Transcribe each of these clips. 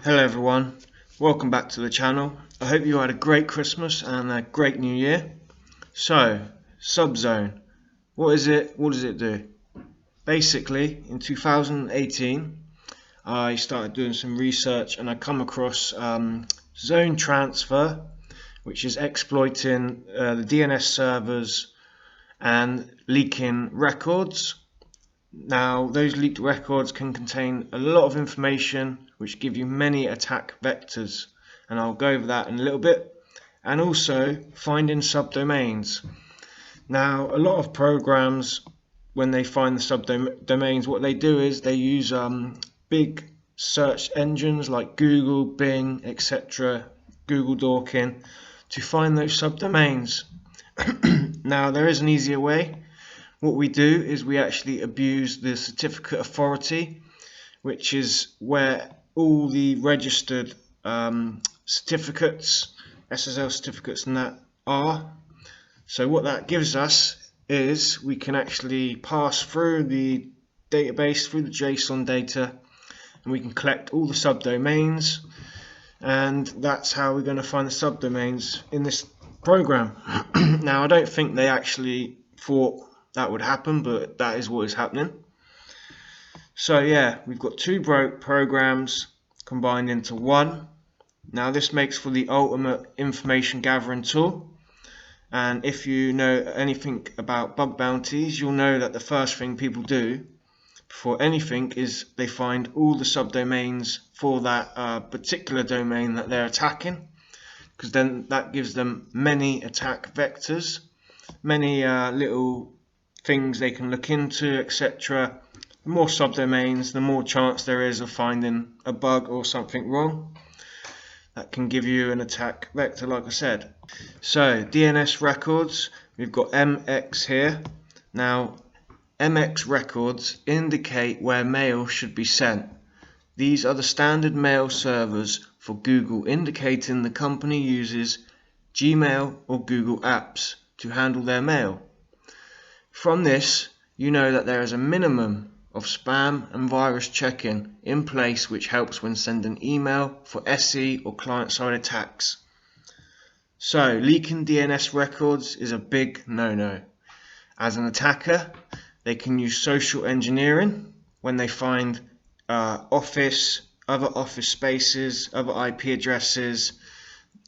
Hello everyone, welcome back to the channel. I hope you had a great Christmas and a great New Year. So, SUBZONE, what is it? What does it do? Basically, in 2018, I started doing some research and I come across zone transfer, which is exploiting the DNS servers and leaking records. Now, those leaked records can contain a lot of information which give you many attack vectors, and I'll go over that in a little bit. And also finding subdomains. Now, a lot of programs, when they find the subdomains, what they do is they use big search engines like Google, Bing, etc., Google Dorking, to find those subdomains. Now, there is an easier way. What we do is we actually abuse the certificate authority, which is where all the registered certificates, SSL certificates and that are. So what that gives us is we can actually pass through the database, through the JSON data, and we can collect all the subdomains, and that's how we're going to find the subdomains in this program. Now, I don't think they actually thought that would happen, but that is what is happening. So yeah, we've got two programs combined into one. Now this makes for the ultimate information gathering tool, and if you know anything about bug bounties, you'll know that the first thing people do before anything is they find all the subdomains for that particular domain that they're attacking, because then that gives them many attack vectors, many little things they can look into, etc. The more subdomains, the more chance there is of finding a bug or something wrong. That can give you an attack vector, like I said. So, DNS Records, we've got MX here. Now, MX records indicate where mail should be sent. These are the standard mail servers for Google, indicating the company uses Gmail or Google Apps to handle their mail. From this, you know that there is a minimum of spam and virus checking in place, which helps when sending email for SE or client-side attacks. So, leaking DNS records is a big no-no. As an attacker, they can use social engineering when they find other office spaces, other IP addresses.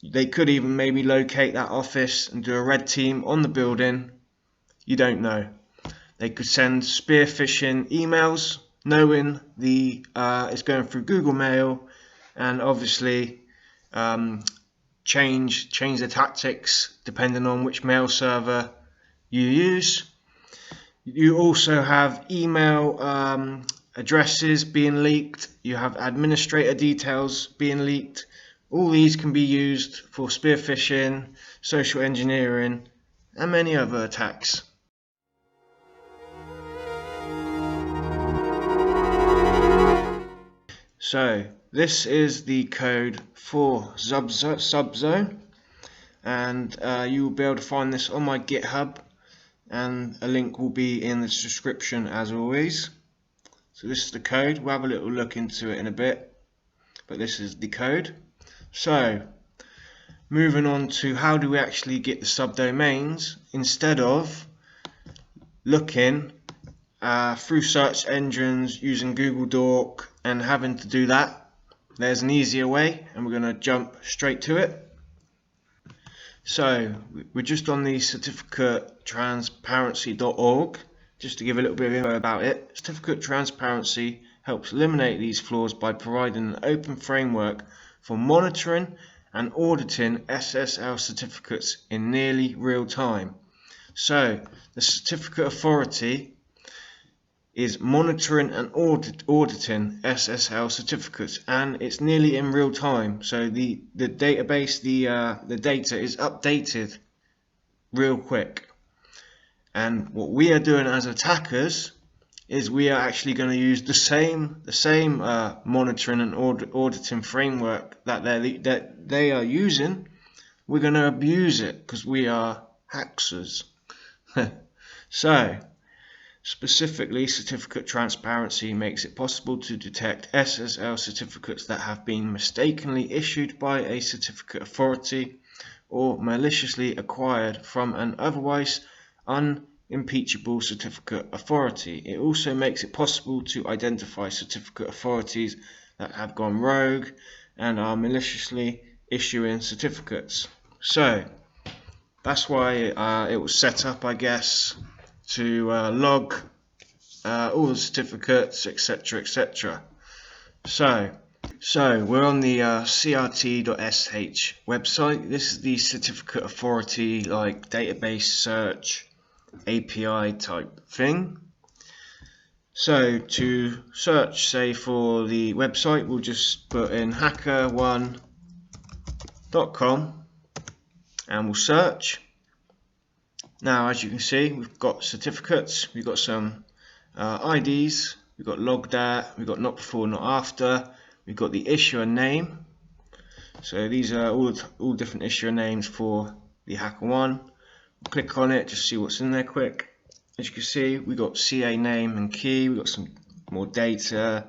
They could even maybe locate that office and do a red team on the building. You don't know. They could send spear phishing emails knowing it's going through Google Mail, and obviously change the tactics depending on which mail server you use. You also have email addresses being leaked. You have administrator details being leaked. All these can be used for spear phishing, social engineering, and many other attacks. So this is the code for SUBZONE, and you will be able to find this on my GitHub, and a link will be in the description as always. So this is the code. We'll have a little look into it in a bit, but this is the code. So moving on to how do we actually get the subdomains instead of looking through search engines using Google Dork and having to do that. There's an easier way, and we're going to jump straight to it. So we're just on the certificatetransparency.org, just to give a little bit of info about it. Certificate transparency helps eliminate these flaws by providing an open framework for monitoring and auditing SSL certificates in nearly real time. So the certificate authority is monitoring and auditing SSL certificates, and it's nearly in real time. So the database, the data is updated real quick. And what we are doing as attackers is we are actually going to use the same monitoring and auditing framework that they are using. We're going to abuse it because we are hackers. So Specifically, certificate transparency makes it possible to detect SSL certificates that have been mistakenly issued by a certificate authority or maliciously acquired from an otherwise unimpeachable certificate authority. It also makes it possible to identify certificate authorities that have gone rogue and are maliciously issuing certificates. So that's why it was set up, I guess, to log all the certificates, etc., etc. So we're on the crt.sh website. This is the certificate authority, like database search API type thing. So to search, say, for the website, we'll just put in hacker1.com and we'll search. Now, as you can see, we've got certificates, we've got some IDs, we've got logged at, we've got not before, not after, we've got the issuer name. So these are all different issuer names for the HackerOne. We'll click on it, just see what's in there quick. As you can see, we've got CA name and key, we've got some more data,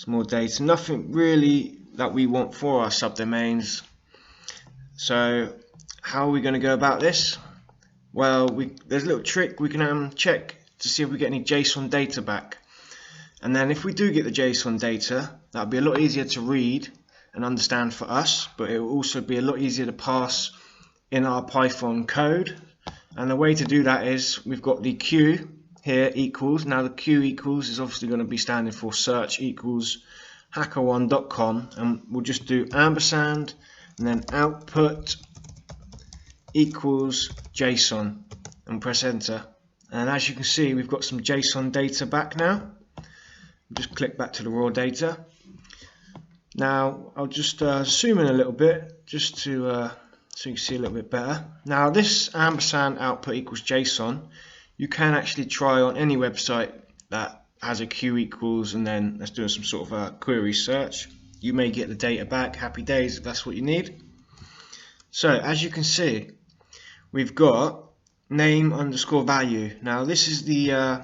nothing really that we want for our subdomains. So how are we going to go about this? Well, there's a little trick. We can check to see if we get any JSON data back, and then if we do get the JSON data, that'll be a lot easier to read and understand for us, but it will also be a lot easier to pass in our Python code. And the way to do that is we've got the Q here equals. Now the Q equals is obviously going to be standing for search equals hacker1.com, and we'll just do ampersand and then output equals JSON and press enter. And as you can see, we've got some JSON data back now. Just click back to the raw data. Now I'll just zoom in a little bit just to so you can see a little bit better. Now this ampersand output equals JSON, you can actually try on any website that has a Q equals and then let's do some sort of a query search. You may get the data back, happy days if that's what you need. So as you can see, we've got name underscore value. Now this is the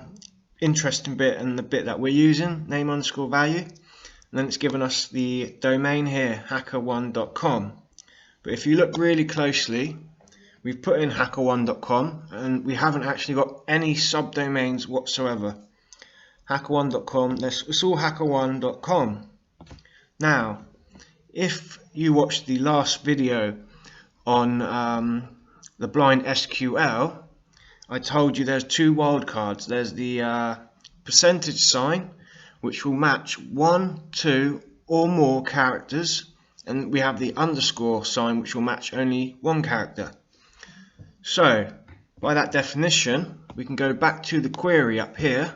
interesting bit and the bit that we're using, name underscore value. And then it's given us the domain here, hacker1.com. But if you look really closely, we've put in hacker1.com and we haven't actually got any subdomains whatsoever. Hacker1.com, it's all hacker1.com. Now, if you watched the last video on the blind SQL, I told you there's two wildcards. There's the percentage sign, which will match 1, 2 or more characters, and we have the underscore sign, which will match only one character. So by that definition, we can go back to the query up here.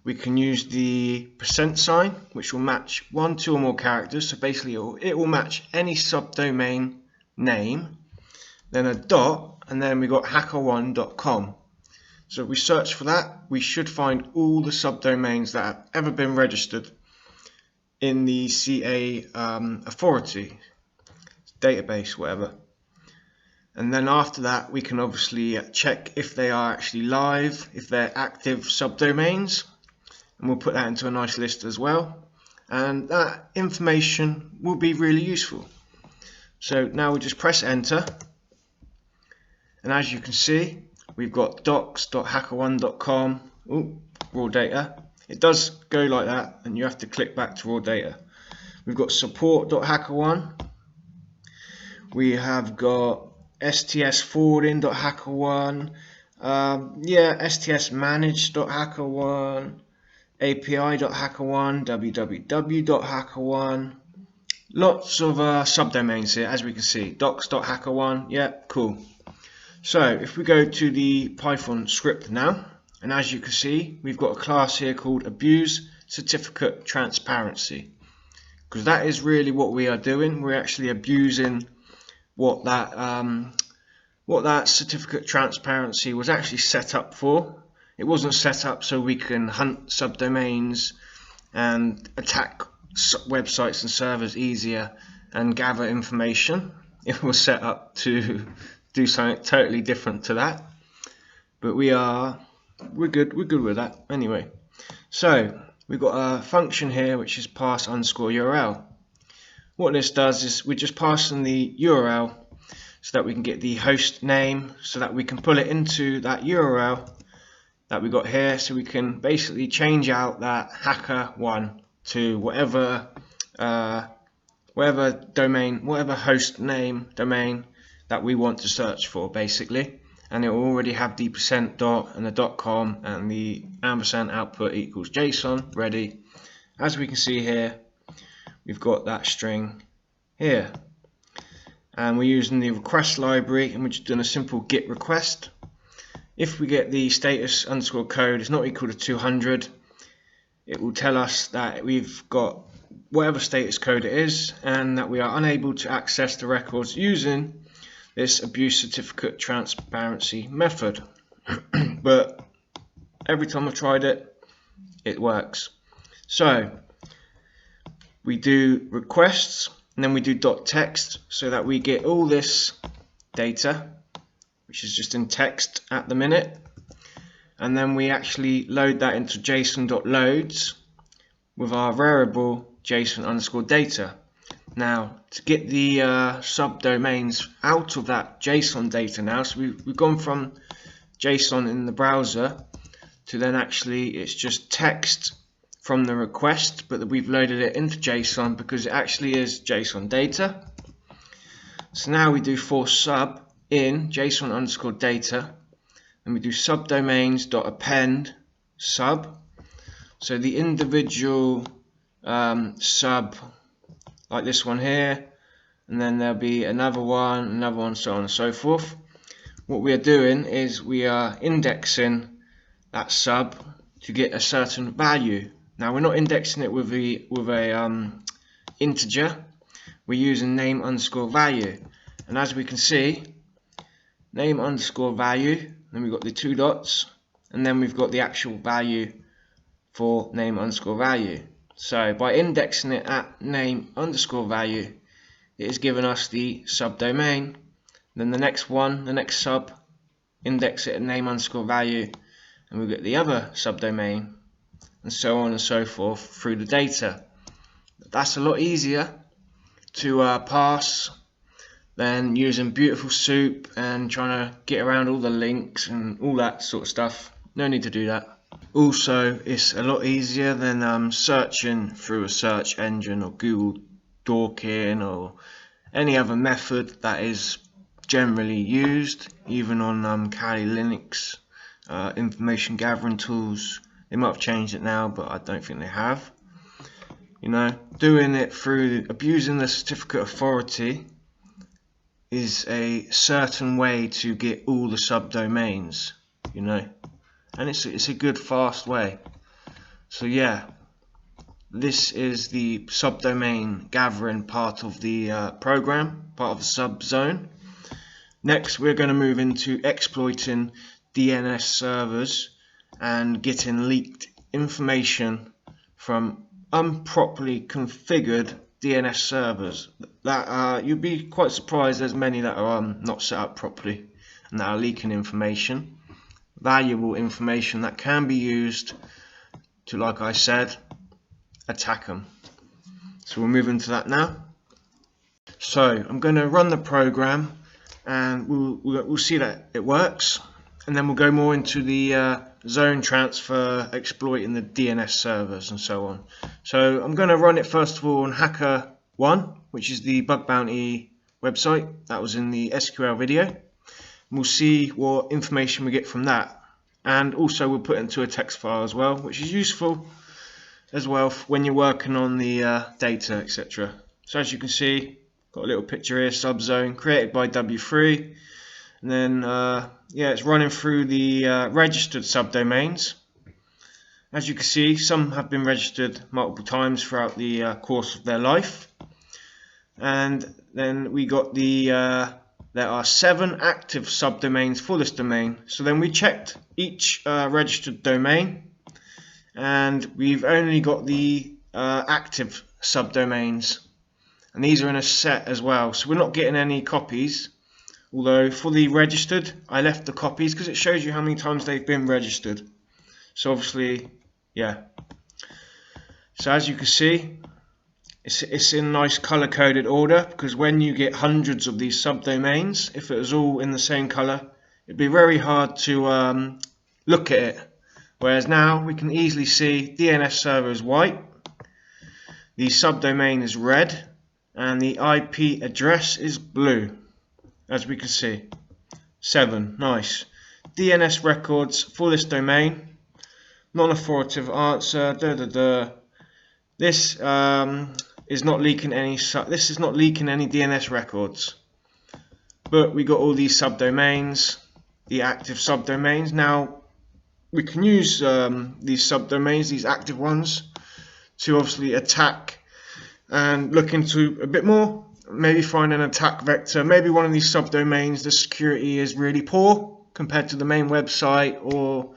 We can use the percent sign, which will match 1, 2 or more characters. So basically it will match any subdomain name, then a dot, and then we got hacker1.com. So if we search for that, we should find all the subdomains that have ever been registered in the CA authority database, whatever. And then after that, we can obviously check if they are actually live, if they're active subdomains, and we'll put that into a nice list as well. And that information will be really useful. So now we just press enter, and as you can see, we've got docs.hacker1.com, raw data. It does go like that, and you have to click back to raw data. We've got support.hacker1. We have got stsforwarding.hacker1. stsmanage.hacker1. api.hacker1. www.hacker1. Lots of subdomains here, as we can see. docs.hacker1. Yeah, cool. So if we go to the Python script now, and as you can see, we've got a class here called abuse certificate transparency, because that is really what we are doing. We're actually abusing what that certificate transparency was actually set up for. It wasn't set up so we can hunt subdomains and attack websites and servers easier and gather information. It was set up to do something totally different to that. But we are we're good with that anyway. So we've got a function here which is pass underscore URL. What this does is we're just passing the URL so that we can get the host name, so that we can pull it into that URL that we got here, so we can basically change out that hacker1 to whatever domain, whatever host name domain that we want to search for, basically. And it will already have the %dot and the .com and the ampersand output equals JSON ready. As we can see here, we've got that string here, and we're using the request library, and we're just doing a simple get request. If we get the status underscore code is not equal to 200, it will tell us that we've got whatever status code it is, and that we are unable to access the records using this abuse certificate transparency method. But every time I've tried it, it works. So we do requests, and then we do .text, so that we get all this data, which is just in text at the minute, and then we actually load that into JSON.loads with our variable JSON underscore data. Now, to get the subdomains out of that JSON data now, so we've gone from JSON in the browser to then actually it's just text from the request, but we've loaded it into JSON because it actually is JSON data. So now we do for sub in JSON underscore data, and we do subdomains.append sub. So the individual sub, like this one here, and then there'll be another one, so on and so forth. What we are doing is we are indexing that sub to get a certain value. Now we're not indexing it with a integer. We're using name underscore value, and as we can see, name underscore value, then we've got the 2 dots, and then we've got the actual value for name underscore value. So by indexing it at name underscore value, it has given us the subdomain. Then the next one, the next sub, index it at name underscore value, and we get the other subdomain, and so on and so forth through the data. That's a lot easier to pass than using beautiful soup and trying to get around all the links and all that sort of stuff. No need to do that. Also, it's a lot easier than searching through a search engine or Google Dorking or any other method that is generally used, even on Kali Linux information gathering tools. They might have changed it now, but I don't think they have. You know, doing it through abusing the certificate authority is a certain way to get all the subdomains, you know, and it's a good fast way. So yeah, this is the subdomain gathering part of the program, part of the SUBZONE. Next we're going to move into exploiting DNS servers and getting leaked information from improperly configured DNS servers. That you'd be quite surprised there's many that are not set up properly and that are leaking information, valuable information that can be used to, like I said, attack them. So we'll move into that now. So I'm going to run the program, and we'll see that it works, and then we'll go more into the zone transfer, exploiting the DNS servers and so on. So I'm going to run it first of all on HackerOne, which is the bug bounty website that was in the SQL video, and we'll see what information we get from that, and also we'll put it into a text file as well, which is useful as well when you're working on the data, etc. So as you can see, got a little picture here, SUBZONE, created by W3, and then yeah, it's running through the registered subdomains. As you can see, some have been registered multiple times throughout the course of their life, and then we got the there are 7 active subdomains for this domain. So then we checked each registered domain, and we've only got the active subdomains, and these are in a set as well, so we're not getting any copies. Although for the registered, I left the copies because it shows you how many times they've been registered. So obviously, yeah. So as you can see, it's in nice color coded order, because when you get hundreds of these subdomains, if it was all in the same color, it'd be very hard to look at it. Whereas now we can easily see DNS server is white, the subdomain is red, and the IP address is blue, as we can see. 7, nice. DNS records for this domain, non-authoritative answer, This is not leaking any. This is not leaking any DNS records. But we got all these subdomains, the active subdomains. Now we can use these subdomains, these active ones, to obviously attack and look into a bit more. Maybe find an attack vector. Maybe one of these subdomains, the security is really poor compared to the main website or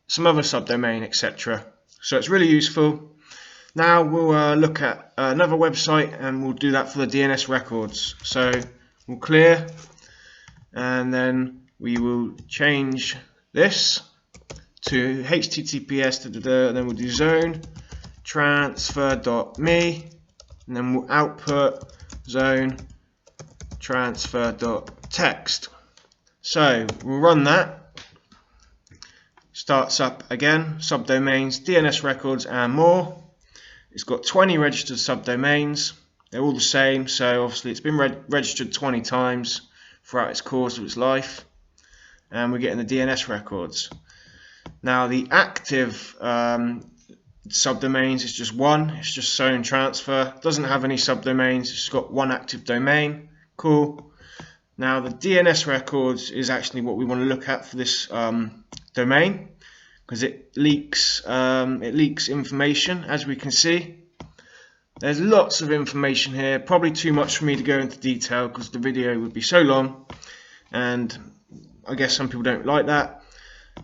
some other subdomain, etc. So it's really useful. Now we'll look at another website, and we'll do that for the DNS records. So we'll clear, and then we will change this to HTTPS, and then we'll do zone transfer.me, and then we'll output zone transfer.text. So we'll run that. Starts up again, subdomains, DNS records, and more. It's got 20 registered subdomains. They're all the same, so obviously it's been registered 20 times throughout its course of its life. And we're getting the DNS records. Now the active subdomains is just one. It's just zone transfer. It doesn't have any subdomains. It's just got one active domain. Cool. Now the DNS records is actually what we want to look at for this domain, because it leaks information, as we can see. There's lots of information here, probably too much for me to go into detail because the video would be so long, and I guess some people don't like that.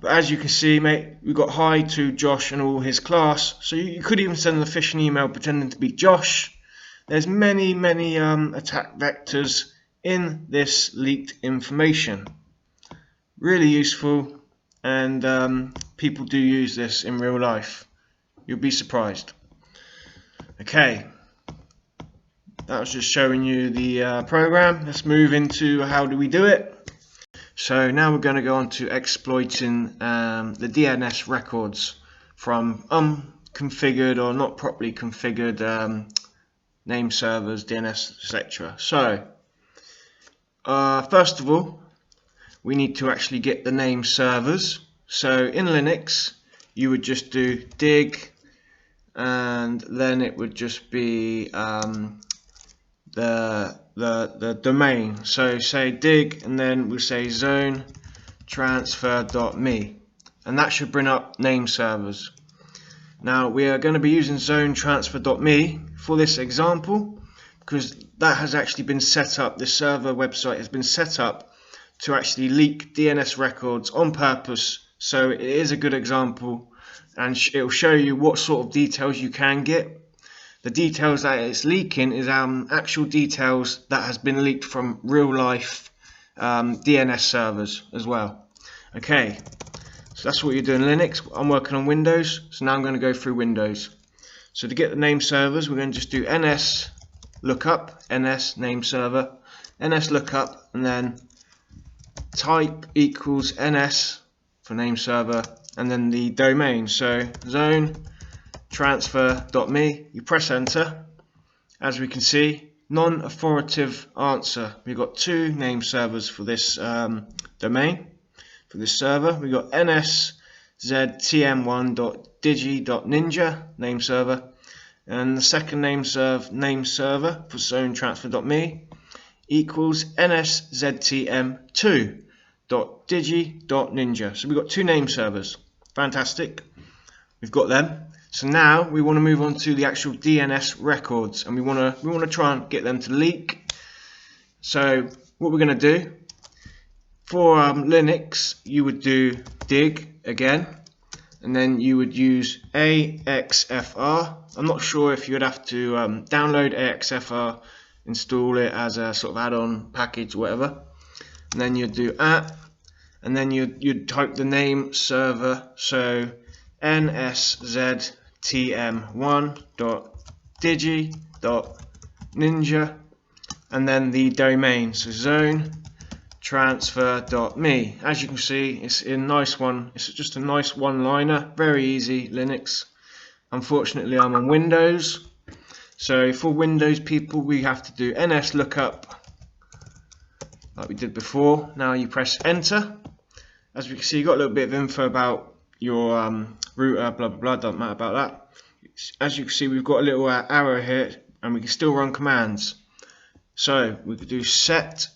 But as you can see, mate, we've got hi to Josh and all his class, so you could even send a phishing email pretending to be Josh. There's many attack vectors in this leaked information. Really useful. And people do use this in real life. You'll be surprised. Okay, that was just showing you the program. Let's move into how do we do it. So now we're going to go on to exploiting the DNS records from unconfigured or not properly configured name servers, DNS, etc. So first of all, we need to actually get the name servers. So in Linux, you would just do dig, and then it would just be the domain. So say dig, and then we'll say zone transfer.me, and that should bring up name servers. Now we are going to be using zone transfer.me for this example, because that has actually been set up. This server website has been set up to actually leak DNS records on purpose, so it is a good example, and it will show you what sort of details you can get. The details that it's leaking is actual details that has been leaked from real life DNS servers as well. Okay, so that's what you do in Linux. I'm working on Windows, so now I'm going to go through Windows. So to get the name servers, we're going to just do ns lookup, ns name server, ns lookup, and then type equals ns for name server, and then the domain, so zone transfer.me. You press enter. As we can see, non-authoritative answer. We've got two name servers for this domain, for this server. We've got nsztm1.digi.ninja name server, and the second name server for zone transfer.me equals nsztm2.digi.ninja. So we've got two name servers. Fantastic. We've got them. So now we want to move on to the actual DNS records, and we want to try and get them to leak. So what we're going to do for Linux, you would do dig again, and then you would use AXFR. I'm not sure if you would have to download AXFR, install it as a sort of add-on package, whatever, and then you'd do @ and then you'd type the name server, so nszdtm1.digi.ninja, and then the domain, so zone transfer.me. As you can see, it's a nice one. It's just a nice one-liner, very easy Linux. Unfortunately, I'm on Windows, so for Windows people, we have to do ns lookup like we did before. Now you press enter. As we can see, you got a little bit of info about your router, blah blah blah. Don't matter about that. As you can see, we've got a little arrow here, and we can still run commands. So we could do set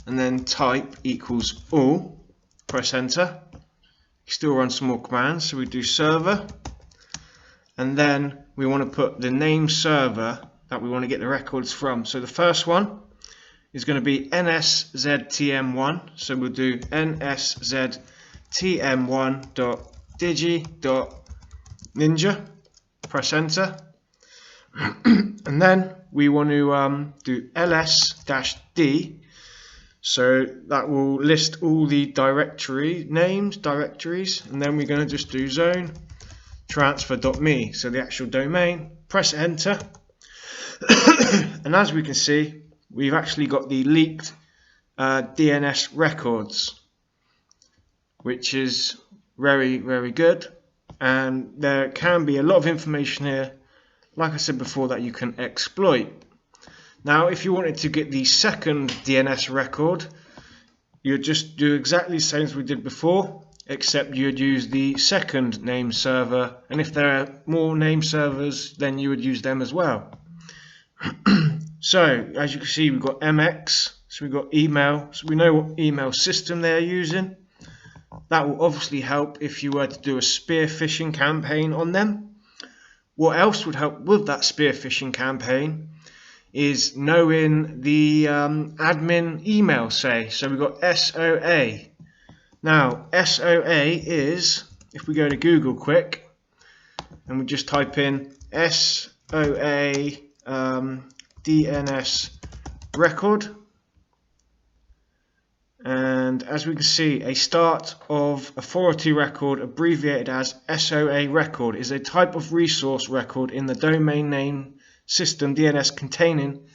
and then type equals all. Press enter. Still run some more commands. So we do server, and then we want to put the name server that we want to get the records from. So the first one is going to be NSZTM1. So we'll do NSZTM1.digi.ninja. Press enter. And then we want to do ls-d. So that will list all the directories, and then we're going to just do zone transfer.me, so the actual domain. Press enter. And as we can see, we've actually got the leaked DNS records, which is very, very good. And there can be a lot of information here, like I said before, that you can exploit. Now, if you wanted to get the second DNS record, you'd just do exactly the same as we did before, except you'd use the second name server, and if there are more name servers, then you would use them as well. So, as you can see, we've got MX, so we've got email, so we know what email system they're using. That will obviously help if you were to do a spear phishing campaign on them. What else would help with that spear phishing campaign is knowing the admin email, say. So we've got SOA. Now, SOA is, if we go to Google quick, and we just type in SOA DNS record, and as we can see, a start of authority record, abbreviated as SOA record, is a type of resource record in the domain name system DNS containing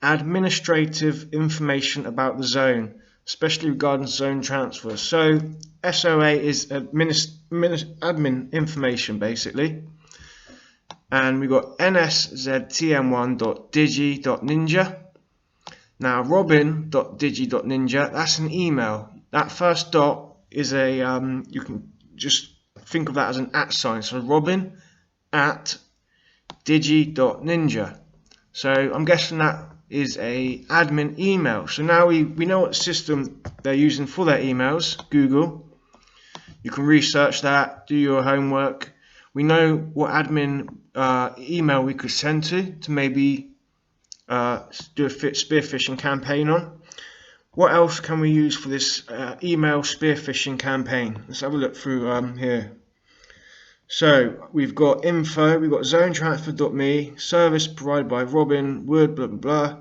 administrative information about the zone, especially regarding zone transfer. So SOA is admin information basically. And we've got nsztm1.digi.ninja. Now robin.digi.ninja, that's an email. That first dot is a you can just think of that as an @ sign. So robin@digi.ninja. So I'm guessing that is a admin email. So now we know what system they're using for their emails, Google. You can research that, do your homework. We know what admin email we could send to maybe do a spear phishing campaign on. What else can we use for this email spear phishing campaign? Let's have a look through here. So we've got info, we've got zonetransfer.me, service provided by Robin, word blah blah blah,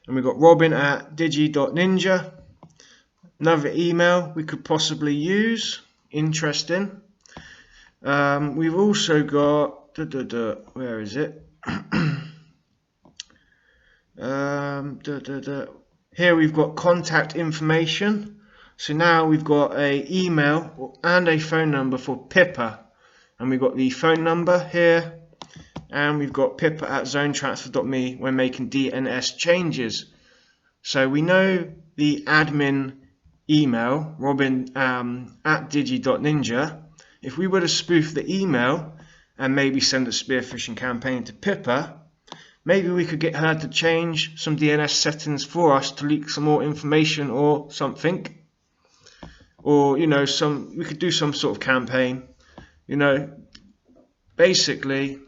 and we've got robin@digi.ninja. Another email we could possibly use. Interesting. We've also got where is it? Here we've got contact information. So now we've got a email and a phone number for Pippa. And we've got the phone number here, and we've got pippa@zonetransfer.me when making DNS changes. So we know the admin email, robin@digi.ninja. If we were to spoof the email and maybe send a spear phishing campaign to Pippa, maybe we could get her to change some DNS settings for us to leak some more information or something. Or, you know, we could do some sort of campaign. You know, basically,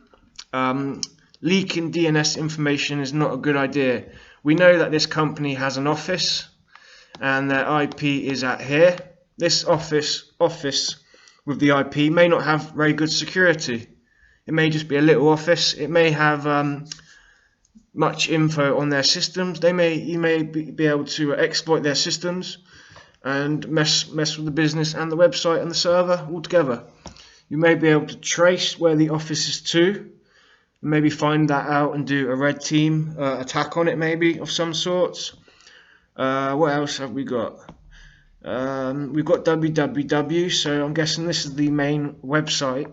leaking DNS information is not a good idea. We know that this company has an office, and their IP is at here. This office with the IP may not have very good security. It may just be a little office. It may have much info on their systems. You may be able to exploit their systems and mess with the business and the website and the server altogether. You may be able to trace where the office is to, maybe find that out and do a red team attack on it, maybe of some sorts. What else have we got? We've got www, so I'm guessing this is the main website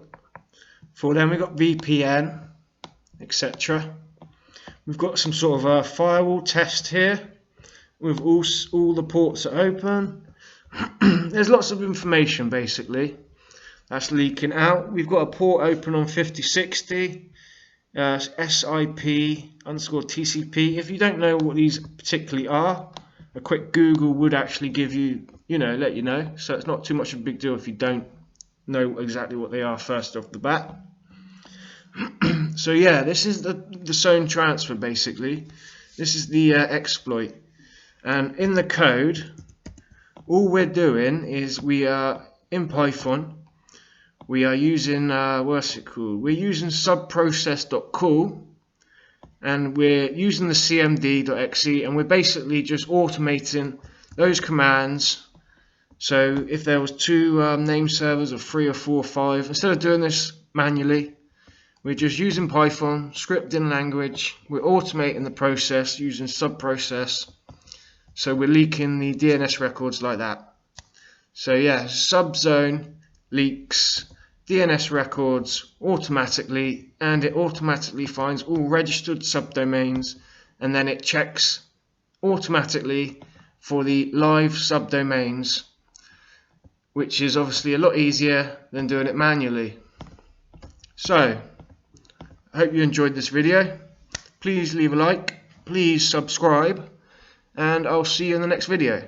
for them. We've got VPN, etc. We've got some sort of a firewall test here with all the ports are open. There's lots of information basically that's leaking out. We've got a port open on 5060, SIP_TCP. If you don't know what these particularly are, a quick Google would actually give you, let you know. So it's not too much of a big deal if you don't know exactly what they are first off the bat. So yeah, this is the zone transfer basically. This is the exploit, and in the code, all we're doing is we are in Python. We are using We're using subprocess.call, and we're using the cmd.exe, and we're basically just automating those commands. So if there was 2 name servers or 3 or 4 or 5, instead of doing this manually, we're just using Python, scripting language. We're automating the process using subprocess. So we're leaking the DNS records like that. So yeah, SUBZONE leaks DNS records automatically, and it automatically finds all registered subdomains, and then it checks automatically for the live subdomains, which is obviously a lot easier than doing it manually. So I hope you enjoyed this video. Please leave a like, please subscribe, and I'll see you in the next video.